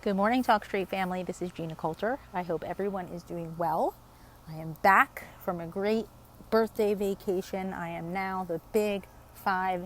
Good morning, Talk Street family. This is Gina Coulter. I hope everyone is doing well. I am back from a great birthday vacation. I am now the big 50,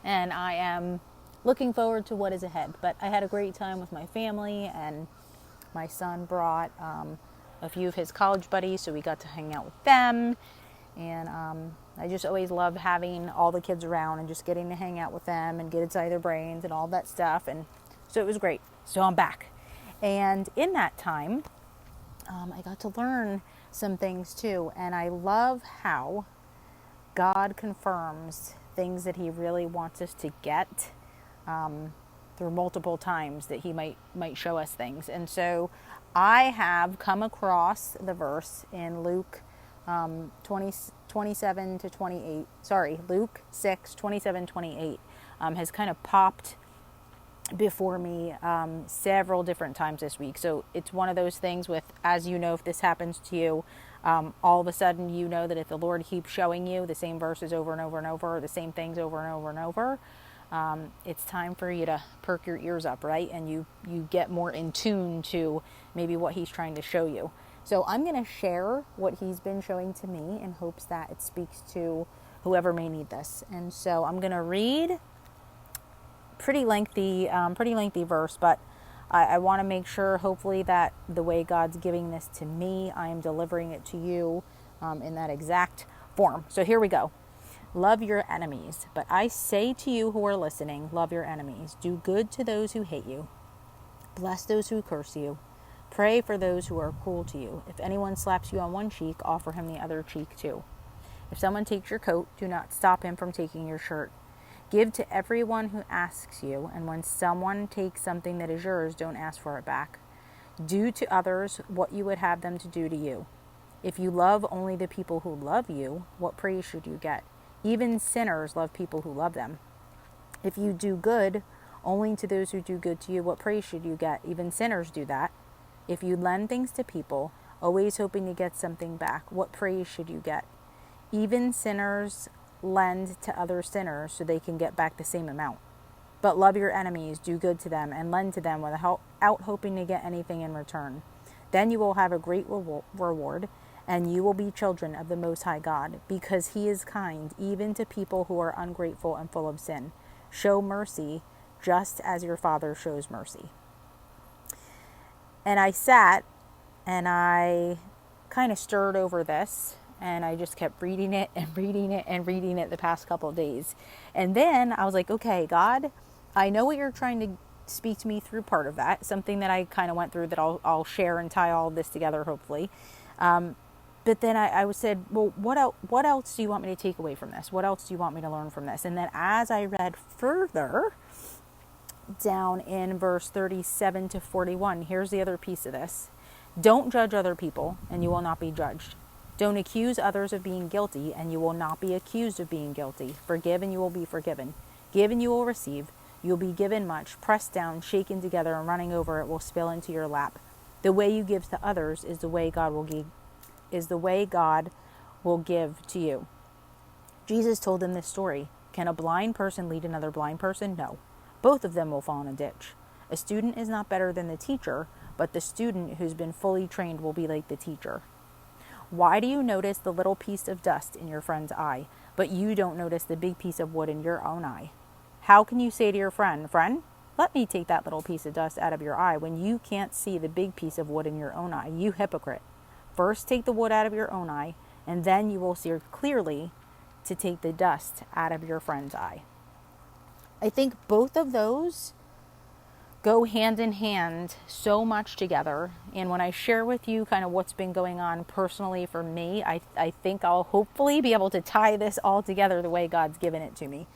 and I am looking forward to what is ahead. But I had a great time with my family, and my son brought a few of his college buddies, so we got to hang out with them. And I just always love having all the kids around and just getting to hang out with them and get inside their brains and all that stuff. And so it was great. So I'm back. And in that time, I got to learn some things too. And I love how God confirms things that he really wants us to get through multiple times that he might show us things. And so I have come across the verse in Luke 27 to 28. Sorry, Luke 6, 27, 28 has kind of popped before me several different times this week. So it's one of those things with, as you know, if this happens to you, all of a sudden you know that if the Lord keeps showing you the same verses over and over and over, or the same things over and over and over, it's time for you to perk your ears up, right? And you get more in tune to maybe what he's trying to show you. So I'm going to share what he's been showing to me in hopes that it speaks to whoever may need this. And so I'm going to read pretty lengthy verse, but I want to make sure, hopefully, that the way God's giving this to me, I am delivering it to you in that exact form. So here we go. Love your enemies. But I say to you who are listening, love your enemies. Do good to those who hate you. Bless those who curse you. Pray for those who are cruel to you. If anyone slaps you on one cheek, offer him the other cheek too. If someone takes your coat, do not stop him from taking your shirt. Give to everyone who asks you, and when someone takes something that is yours, don't ask for it back. Do to others what you would have them to do to you. If you love only the people who love you, what praise should you get? Even sinners love people who love them. If you do good only to those who do good to you, what praise should you get? Even sinners do that. If you lend things to people, always hoping to get something back, what praise should you get? Even sinners lend to other sinners so they can get back the same amount. But love your enemies, do good to them, and lend to them without hoping to get anything in return. Then you will have a great reward, and you will be children of the Most High God, because he is kind even to people who are ungrateful and full of sin. Show mercy just as your Father shows mercy. And I sat and I kind of stirred over this, and I just kept reading it and reading it and reading it the past couple of days. And then I was like, okay, God, I know what you're trying to speak to me through part of that, something that I kind of went through that I'll share and tie all this together, hopefully. But then I said, well, what else do you want me to take away from this? What else do you want me to learn from this? And then as I read further down in verse 37 to 41, here's the other piece of this. Don't judge other people, and you will not be judged. Don't accuse others of being guilty, and you will not be accused of being guilty. Forgive, and you will be forgiven. Give, and you will receive. You will be given much, pressed down, shaken together, and running over, it will spill into your lap. The way you give to others is the way God will give to you. Jesus told them this story. Can a blind person lead another blind person? No. Both of them will fall in a ditch. A student is not better than the teacher, but the student who's been fully trained will be like the teacher. Why do you notice the little piece of dust in your friend's eye, but you don't notice the big piece of wood in your own eye? How can you say to your friend, let me take that little piece of dust out of your eye, when you can't see the big piece of wood in your own eye? You hypocrite. First take the wood out of your own eye, and then you will see clearly to take the dust out of your friend's eye. I think both of those go hand in hand so much together. And when I share with you kind of what's been going on personally for me, I think I'll hopefully be able to tie this all together the way God's given it to me.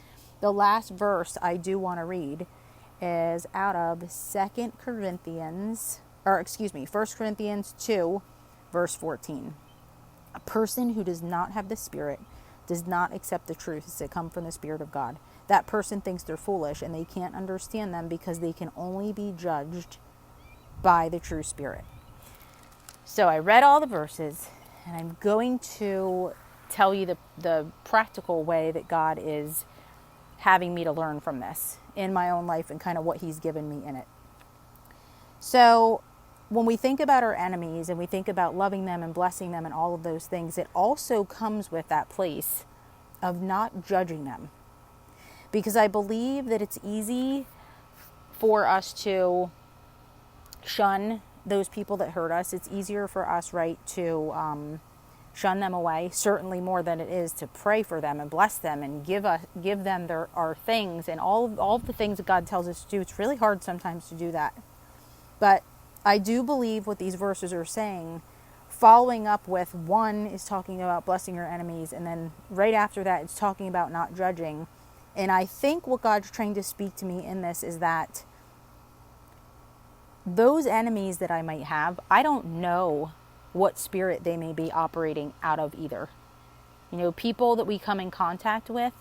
The last verse I do want to read is out of 1 Corinthians 2, verse 14. A person who does not have the Spirit does not accept the truths that come from the Spirit of God. That person thinks they're foolish, and they can't understand them because they can only be judged by the true Spirit. So I read all the verses, and I'm going to tell you the practical way that God is having me to learn from this in my own life and kind of what he's given me in it. So when we think about our enemies and we think about loving them and blessing them and all of those things, it also comes with that place of not judging them. Because I believe that it's easy for us to shun those people that hurt us. It's easier for us, right, to shun them away, certainly more than it is to pray for them and bless them and give them our things and all of the things that God tells us to do. It's really hard sometimes to do that. But I do believe what these verses are saying, following up with, one is talking about blessing your enemies, and then right after that it's talking about not judging. And I think what God's trying to speak to me in this is that those enemies that I might have, I don't know what spirit they may be operating out of either. You know, people that we come in contact with,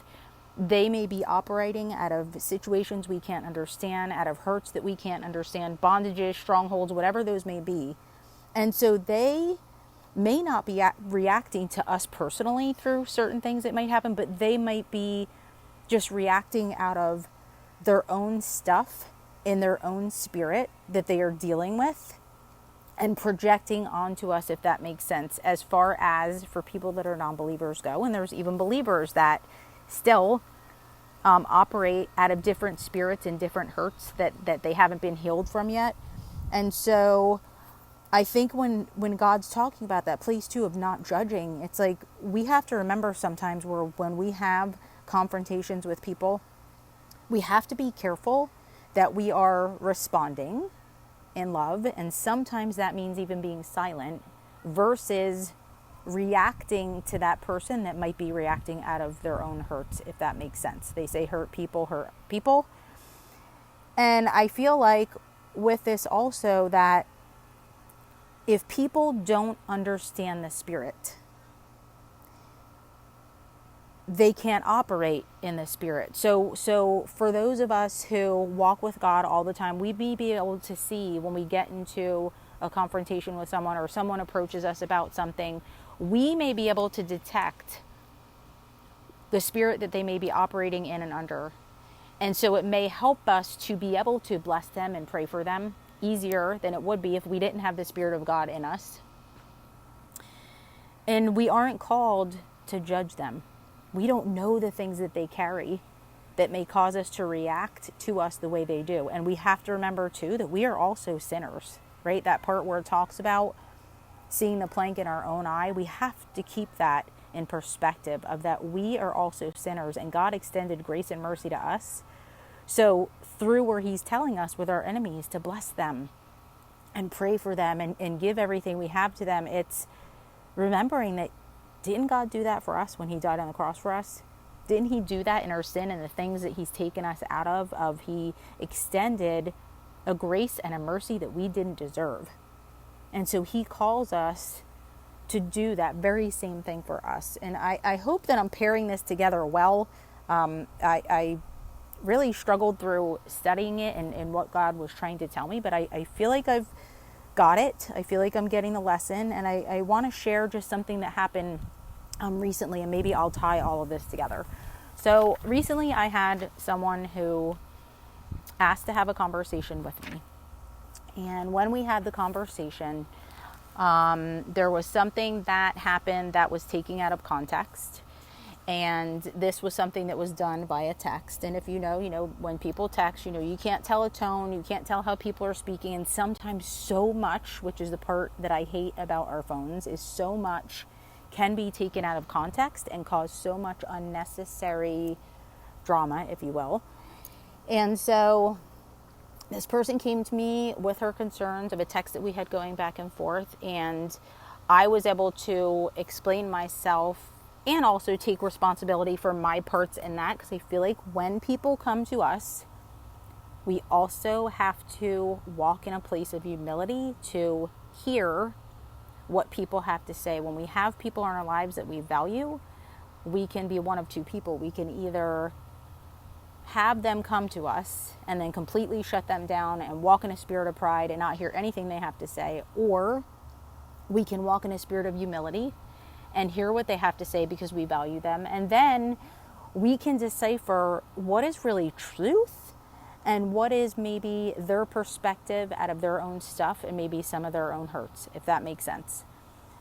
they may be operating out of situations we can't understand, out of hurts that we can't understand, bondages, strongholds, whatever those may be. And so they may not be reacting to us personally through certain things that might happen, but they might be just reacting out of their own stuff in their own spirit that they are dealing with and projecting onto us, if that makes sense, as far as for people that are non-believers go. And there's even believers that still operate out of different spirits and different hurts that they haven't been healed from yet. And so I think when God's talking about that place too of not judging, it's like we have to remember sometimes when we have confrontations with people, we have to be careful that we are responding in love, and sometimes that means even being silent versus reacting to that person that might be reacting out of their own hurts, if that makes sense. They say hurt people. And I feel like with this also that if people don't understand the spirit, they can't operate in the spirit. So for those of us who walk with God all the time, we may be able to see when we get into a confrontation with someone or someone approaches us about something, we may be able to detect the spirit that they may be operating in and under. And so it may help us to be able to bless them and pray for them easier than it would be if we didn't have the Spirit of God in us. And we aren't called to judge them. We don't know the things that they carry that may cause us to react to us the way they do. And we have to remember too that we are also sinners, right? That part where it talks about seeing the plank in our own eye, we have to keep that in perspective of that we are also sinners, and God extended grace and mercy to us. So through where he's telling us with our enemies to bless them and pray for them and give everything we have to them, it's remembering that didn't God do that for us when he died on the cross for us? Didn't he do that in our sin and the things that he's taken us out of he extended a grace and a mercy that we didn't deserve. And so he calls us to do that very same thing for us. And I hope that I'm pairing this together well. I really struggled through studying it and what God was trying to tell me, but I feel like I've got it. I feel like I'm getting the lesson, and I want to share just something that happened recently, and maybe I'll tie all of this together. So recently I had someone who asked to have a conversation with me. And when we had the conversation, there was something that happened that was taken out of context. And this was something that was done via text. And if you know, when people text, you can't tell a tone, you can't tell how people are speaking. And sometimes so much, which is the part that I hate about our phones, is so much can be taken out of context and cause so much unnecessary drama, if you will. And so this person came to me with her concerns of a text that we had going back and forth. And I was able to explain myself and also take responsibility for my parts in that, because I feel like when people come to us, we also have to walk in a place of humility to hear what people have to say. When we have people in our lives that we value, we can be one of two people. We can either have them come to us and then completely shut them down and walk in a spirit of pride and not hear anything they have to say, or we can walk in a spirit of humility and hear what they have to say because we value them. And then we can decipher what is really truth and what is maybe their perspective out of their own stuff and maybe some of their own hurts, if that makes sense.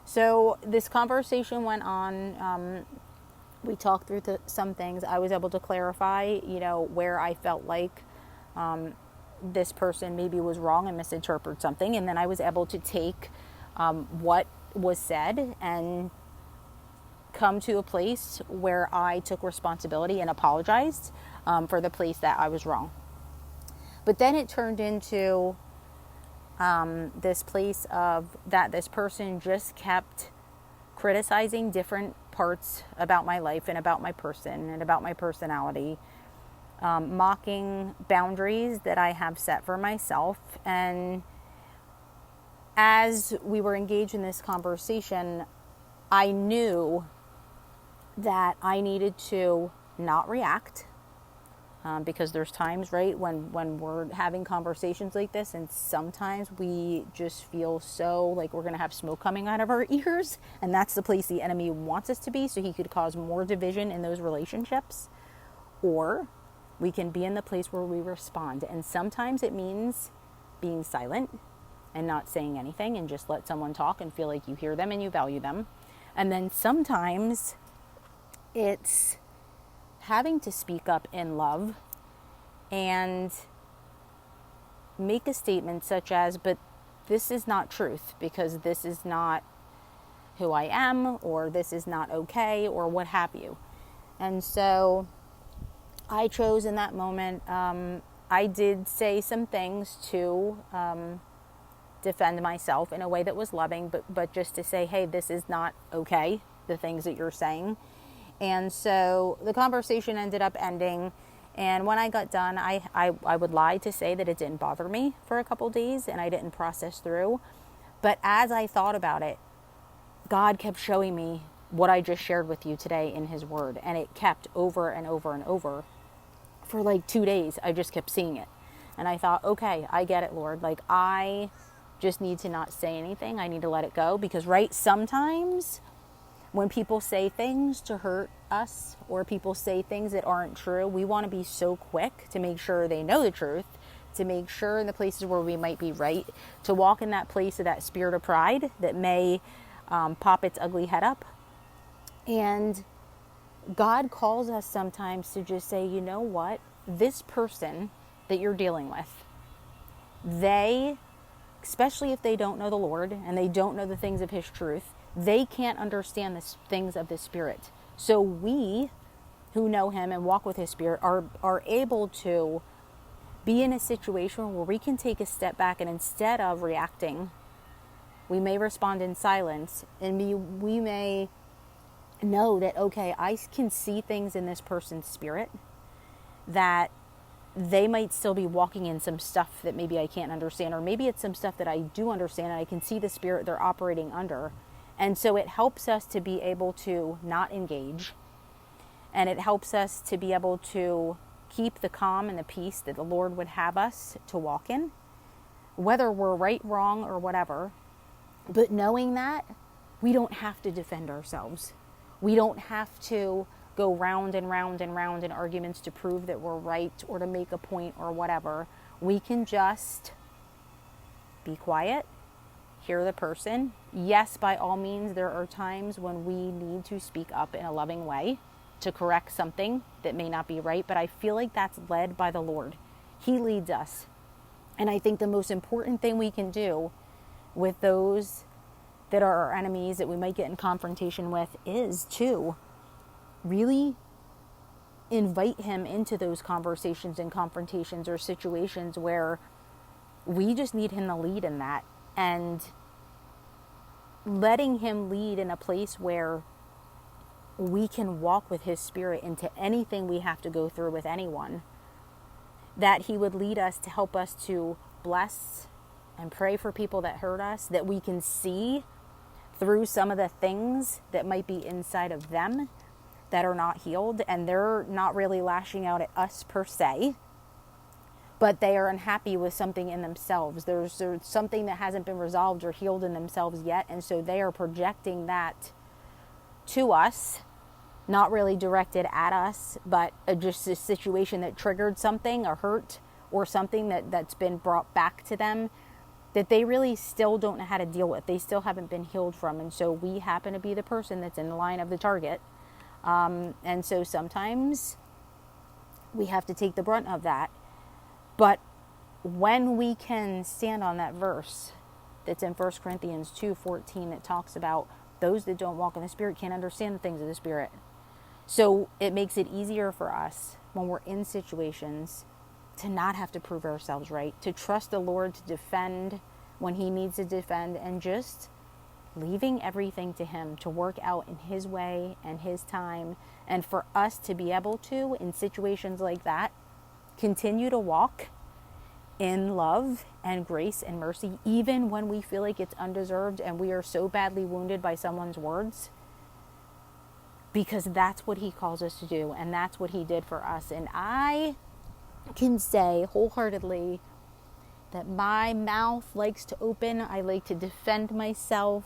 So this conversation went on. We talked through some things. I was able to clarify, where I felt like this person maybe was wrong and misinterpreted something. And then I was able to take what was said and come to a place where I took responsibility and apologized for the place that I was wrong. But then it turned into this place of that this person just kept criticizing different parts about my life and about my person and about my personality, mocking boundaries that I have set for myself. And as we were engaged in this conversation, I knew that I needed to not react, because there's times, right, when we're having conversations like this, and sometimes we just feel so like we're going to have smoke coming out of our ears, and that's the place the enemy wants us to be, so he could cause more division in those relationships. Or we can be in the place where we respond, and sometimes it means being silent and not saying anything and just let someone talk and feel like you hear them and you value them. And then sometimes it's having to speak up in love and make a statement such as, but this is not truth, because this is not who I am, or this is not okay, or what have you. And so I chose in that moment, I did say some things to defend myself in a way that was loving, but just to say, hey, this is not okay, the things that you're saying. And so the conversation ended up ending. And when I got done, I would lie to say that it didn't bother me for a couple days and I didn't process through. But as I thought about it, God kept showing me what I just shared with you today in his word. And it kept over and over and over. For like 2 days, I just kept seeing it. And I thought, okay, I get it, Lord. Like, I just need to not say anything. I need to let it go. Because, right, sometimes when people say things to hurt us, or people say things that aren't true, we want to be so quick to make sure they know the truth, to make sure in the places where we might be right, to walk in that place of that spirit of pride that may pop its ugly head up. And God calls us sometimes to just say, you know what, this person that you're dealing with, they, especially if they don't know the Lord and they don't know the things of his truth, they can't understand the things of the Spirit. So we, who know him and walk with his Spirit, are able to be in a situation where we can take a step back, and instead of reacting, we may respond in silence, and we may know that, okay, I can see things in this person's spirit that they might still be walking in some stuff that maybe I can't understand, or maybe it's some stuff that I do understand and I can see the spirit they're operating under. And so it helps us to be able to not engage, and it helps us to be able to keep the calm and the peace that the Lord would have us to walk in, whether we're right, wrong, or whatever. But knowing that we don't have to defend ourselves. We don't have to go round and round and round in arguments to prove that we're right or to make a point or whatever. We can just be quiet, hear the person. Yes, by all means, there are times when we need to speak up in a loving way to correct something that may not be right, but I feel like that's led by the Lord. He leads us. And I think the most important thing we can do with those that are our enemies that we might get in confrontation with is to really invite him into those conversations and confrontations or situations where we just need him to lead in that, and letting him lead in a place where we can walk with his Spirit into anything we have to go through with anyone, that he would lead us to help us to bless and pray for people that hurt us, that we can see through some of the things that might be inside of them that are not healed, and they're not really lashing out at us per se, but they are unhappy with something in themselves. There's something that hasn't been resolved or healed in themselves yet, and so they are projecting that to us, not really directed at us, but just a situation that triggered something, a hurt, or something that's been brought back to them that they really still don't know how to deal with. They still haven't been healed from. And so we happen to be the person that's in the line of the target. And so sometimes we have to take the brunt of that. But when we can stand on that verse that's in 1 Corinthians 2:14 that talks about those that don't walk in the Spirit can't understand the things of the Spirit. So it makes it easier for us when we're in situations to not have to prove ourselves right, to trust the Lord to defend when He needs to defend, and just leaving everything to Him to work out in His way and His time. And for us to be able to, in situations like that, continue to walk in love and grace and mercy, even when we feel like it's undeserved and we are so badly wounded by someone's words, because that's what He calls us to do, and that's what He did for us. And I can say wholeheartedly that my mouth likes to open. I like to defend myself.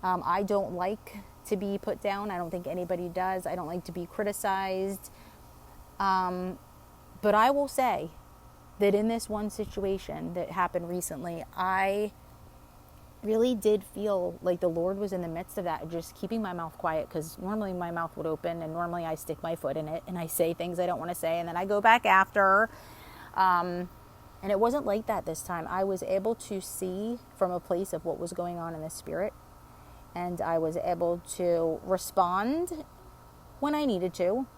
I don't like to be put down. I don't think anybody does. I don't like to be criticized. But I will say that in this one situation that happened recently, I really did feel like the Lord was in the midst of that, just keeping my mouth quiet, because normally my mouth would open and normally I stick my foot in it and I say things I don't want to say and then I go back after. And it wasn't like that this time. I was able to see from a place of what was going on in the Spirit, and I was able to respond when I needed to,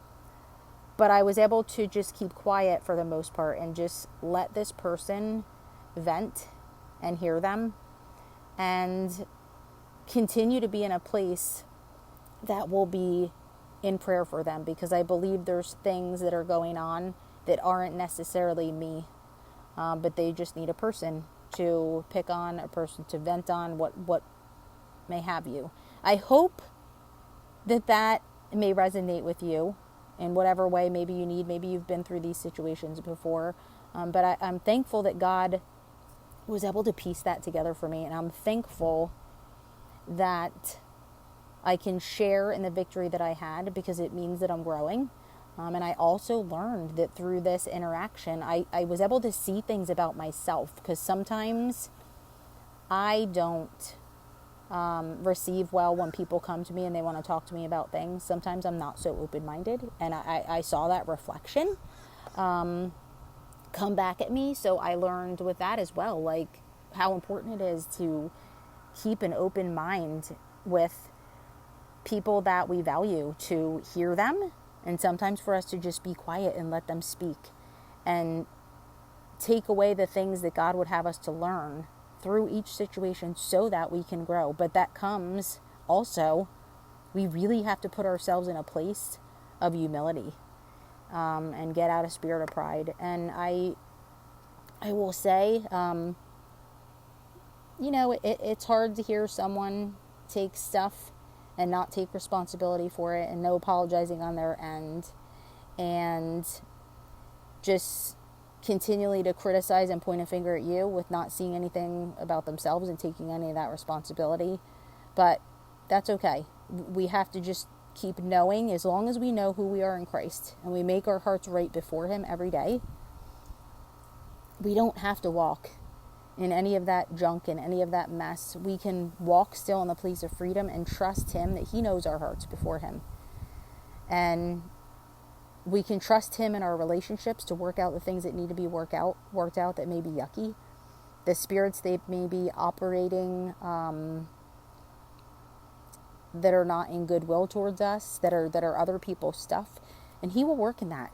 but I was able to just keep quiet for the most part and just let this person vent and hear them, and continue to be in a place that will be in prayer for them, because I believe there's things that are going on that aren't necessarily me, but they just need a person to pick on, a person to vent on, what may have you. I hope that may resonate with you in whatever way maybe you need. Maybe you've been through these situations before, but I'm thankful that God was able to piece that together for me, and I'm thankful that I can share in the victory that I had, because it means that I'm growing. And I also learned that through this interaction, I was able to see things about myself, because sometimes I don't receive well when people come to me and they want to talk to me about things. Sometimes I'm not so open-minded, and I saw that reflection come back at me. So I learned with that as well, like how important it is to keep an open mind with people that we value, to hear them, and sometimes for us to just be quiet and let them speak and take away the things that God would have us to learn through each situation so that we can grow. But that comes also, we really have to put ourselves in a place of humility, and get out of spirit of pride. And I will say, it's hard to hear someone take stuff and not take responsibility for it, and no apologizing on their end, and just continually to criticize and point a finger at you with not seeing anything about themselves and taking any of that responsibility. But that's okay. We have to just keep knowing, as long as we know who we are in Christ and we make our hearts right before Him every day, we don't have to walk in any of that junk and any of that mess. We can walk still in the place of freedom and trust Him that He knows our hearts before Him. And we can trust Him in our relationships to work out the things that need to be worked out that may be yucky. The spirits they may be operating that are not in goodwill towards us, that are other people's stuff. And He will work in that.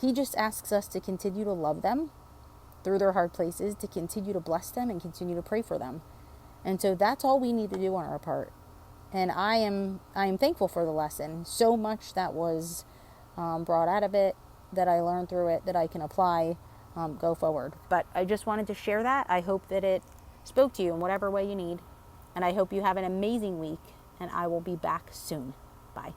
He just asks us to continue to love them through their hard places, to continue to bless them and continue to pray for them. And so that's all we need to do on our part. And I am thankful for the lesson. So much that was brought out of it, that I learned through it, that I can apply go forward. But I just wanted to share that. I hope that it spoke to you in whatever way you need. And I hope you have an amazing week. And I will be back soon. Bye.